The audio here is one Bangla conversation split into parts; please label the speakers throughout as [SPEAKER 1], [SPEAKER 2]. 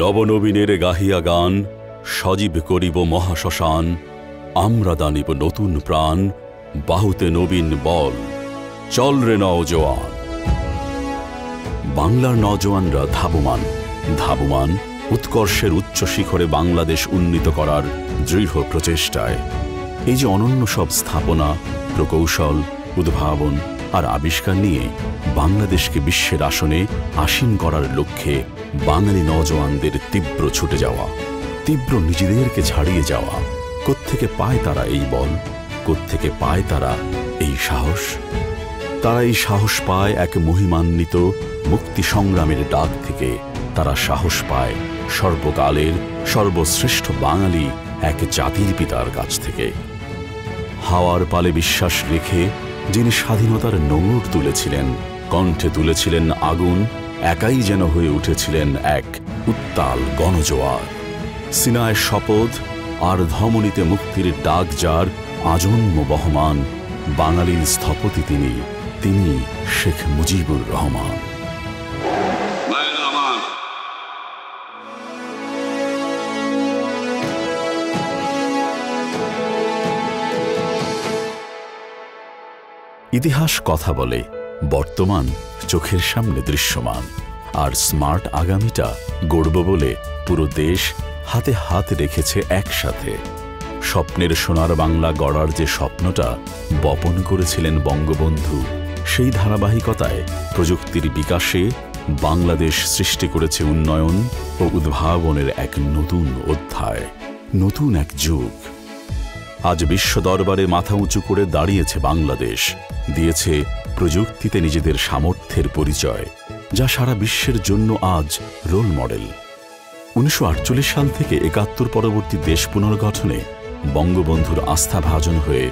[SPEAKER 1] নবনবীনের গাহিয়া গান সজীব করিব মহাশ্মশান। আমরা দানিব নতুন প্রাণ, বাহুতে নবীন বল। চল রে নওজোয়ান। বাংলার নওজোয়ানরা ধাবমান উৎকর্ষের উচ্চ শিখরে বাংলাদেশ উন্নীত করার দৃঢ় প্রচেষ্টায়। এই যে অনন্য সব স্থাপনা, প্রকৌশল, উদ্ভাবন আর আবিষ্কার নিয়ে বাংলাদেশকে বিশ্বের আসনে আসীন করার লক্ষ্যে বাঙালি নওজোয়ানদের তীব্র ছুটে যাওয়া, তীব্র নিজেদেরকে ছাড়িয়ে যাওয়া। কোত্থেকে পায় তারা এই বল? কোত্থেকে পায় তারা এই সাহস? তারা এই সাহস পায় এক মহিমান্বিত মুক্তি সংগ্রামের ডাক থেকে। তারা সাহস পায় সর্বকালের সর্বশ্রেষ্ঠ বাঙালি এক জাতির পিতার কাছ থেকে। হাওয়ার পালে বিশ্বাস রেখে যিনি স্বাধীনতার নোঙর তুলেছিলেন, কণ্ঠে তুলেছিলেন আগুন, একাই যেন হয়ে উঠেছিলেন এক উত্তাল গণজোয়ার। সিনায় শপথ আর ধমনীতে মুক্তির ডাক যার আজন্ম বহমান, বাঙালির স্থপতি তিনি শেখ মুজিবুর রহমান। ইতিহাস কথা বলে, বর্তমান চোখের সামনে দৃশ্যমান, আর স্মার্ট আগামীটা গড়ব বলে পুরো দেশ হাতে হাত রেখেছে একসাথে। স্বপ্নের সোনার বাংলা গড়ার যে স্বপ্নটা বপন করেছিলেন বঙ্গবন্ধু, সেই ধারাবাহিকতায় প্রযুক্তির বিকাশে বাংলাদেশ সৃষ্টি করেছে উন্নয়ন ও উদ্ভাবনের এক নতুন অধ্যায়, নতুন এক যুগ। আজ বিশ্ব দরবারে মাথা উঁচু করে দাঁড়িয়েছে বাংলাদেশ, দিয়েছে প্রযুক্তিতে নিজেদের সামর্থ্যের পরিচয়, যা সারা বিশ্বের জন্য আজ রোল মডেল। 1948 সাল থেকে 71 পরবর্তী দেশ পুনর্গঠনে বঙ্গবন্ধুর আস্থাভাজন হয়ে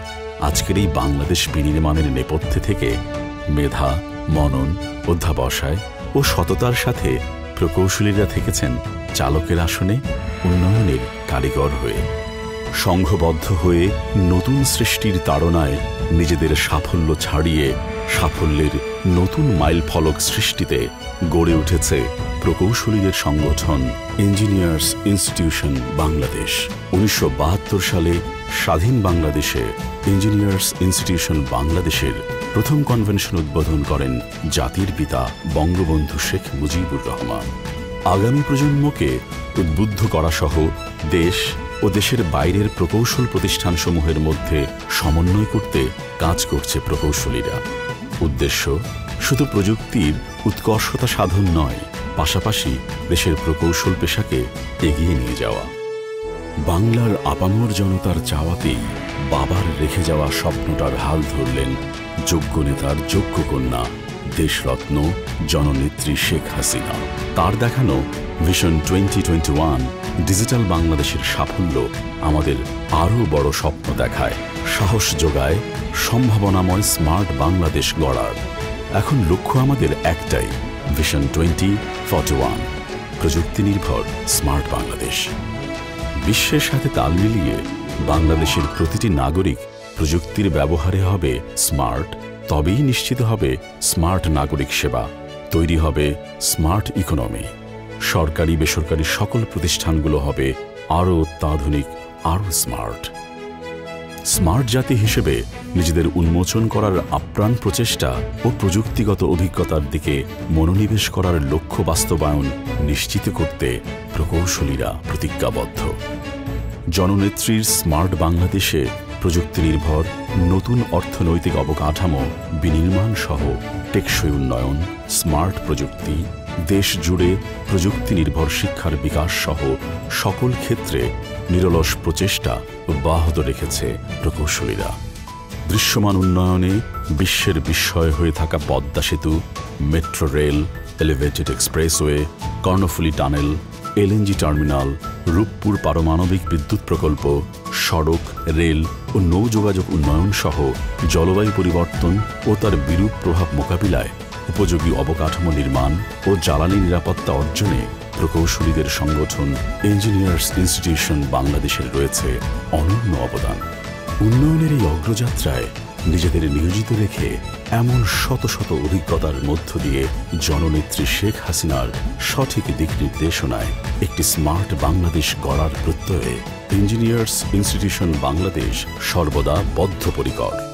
[SPEAKER 1] আজকের এই বাংলাদেশ বিনির্মাণের নেপথ্যে থেকে মেধা, মনন, অধ্যাবসায় ও সততার সাথে প্রকৌশলীরা থেকেছেন চালকের আসনে, উন্নয়নের কারিগর হয়ে। সংঘবদ্ধ হয়ে নতুন সৃষ্টির তাড়নায় নিজেদের সাফল্য ছাড়িয়ে সাফল্যের নতুন মাইলফলক সৃষ্টিতে গড়ে উঠেছে প্রকৌশলীদের সংগঠন ইঞ্জিনিয়ার্স ইনস্টিটিউশন বাংলাদেশ। 1972 সালে স্বাধীন বাংলাদেশে ইঞ্জিনিয়ার্স ইনস্টিটিউশন বাংলাদেশের প্রথম কনভেনশন উদ্বোধন করেন জাতির পিতা বঙ্গবন্ধু শেখ মুজিবুর রহমান। আগামী প্রজন্মকে উদ্বুদ্ধ করা সহ দেশ ও দেশের বাইরের প্রকৌশল প্রতিষ্ঠানসমূহের মধ্যে সমন্বয় করতে কাজ করছে প্রকৌশলীরা। উদ্দেশ্য শুধু প্রযুক্তির উৎকর্ষতা সাধন নয়, পাশাপাশি দেশের প্রকৌশল পেশাকে এগিয়ে নিয়ে যাওয়া। বাংলার আপামর জনতার চাওয়াতেই বাবার রেখে যাওয়া স্বপ্নটার হাল ধরলেন যোগ্য নেতার যোগ্য কন্যা, দেশরত্ন জননেত্রী শেখ হাসিনা। তার দেখানো ভিশন 2021 ডিজিটাল বাংলাদেশের সাফল্য আমাদের আরও বড় স্বপ্ন দেখায়, সাহস যোগায় সম্ভাবনাময় স্মার্ট বাংলাদেশ গড়ার। এখন লক্ষ্য আমাদের একটাই, ভিশন 2041, প্রযুক্তি নির্ভর স্মার্ট বাংলাদেশ। বিশ্বের সাথে তাল মিলিয়ে বাংলাদেশের প্রতিটি নাগরিক প্রযুক্তির ব্যবহারে হবে স্মার্ট, তবেই নিশ্চিত হবে স্মার্ট নাগরিক সেবা, তৈরি হবে স্মার্ট ইকোনমি। সরকারি বেসরকারি সকল প্রতিষ্ঠানগুলো হবে আরও অত্যাধুনিক, আরও স্মার্ট। স্মার্ট জাতি হিসেবে নিজেদের উন্মোচন করার আপ্রাণ প্রচেষ্টা ও প্রযুক্তিগত অভিজ্ঞতার দিকে মনোনিবেশ করার লক্ষ্য বাস্তবায়ন নিশ্চিত করতে প্রকৌশলীরা প্রতিজ্ঞাবদ্ধ। জননেত্রীর স্মার্ট বাংলাদেশে প্রযুক্তি নির্ভর নতুন অর্থনৈতিক অবকাঠামো বিনির্মাণ সহ টেকসই উন্নয়ন, স্মার্ট প্রযুক্তি, দেশ জুড়ে প্রযুক্তি নির্ভর শিক্ষার বিকাশ সহ সকল ক্ষেত্রে নিরলস প্রচেষ্টা অব্যাহত রেখেছে প্রকৌশলীরা। দৃশ্যমান উন্নয়নে বিশ্বের বিস্ময় হয়ে থাকা পদ্মা সেতু, metro rail, elevated expressway, Karnaphuli tunnel, LNG terminal, Rooppur পারমাণবিক বিদ্যুৎ প্রকল্প, সড়ক, রেল ও নৌ যোগাযোগ উন্নয়ন সহ জলবায়ু পরিবর্তন ও তার বিরূপ প্রভাব মোকাবিলায় উপযোগী অবকাঠামো নির্মাণ ও জ্বালানি নিরাপত্তা অর্জনে প্রকৌশলীদের সংগঠন ইঞ্জিনিয়ার্স ইনস্টিটিউশন বাংলাদেশের রয়েছে অনন্য অবদান। উন্নয়নের এই অগ্রযাত্রায় নিজেদের নিয়োজিত রেখে এমন শত শত অভিজ্ঞতার মধ্য দিয়ে জননেত্রী শেখ হাসিনার সঠিক দিক নির্দেশনায় একটি স্মার্ট বাংলাদেশ গড়ার প্রত্যয়ে ইঞ্জিনিয়ার্স ইনস্টিটিউশন বাংলাদেশ সর্বদা বদ্ধপরিকর।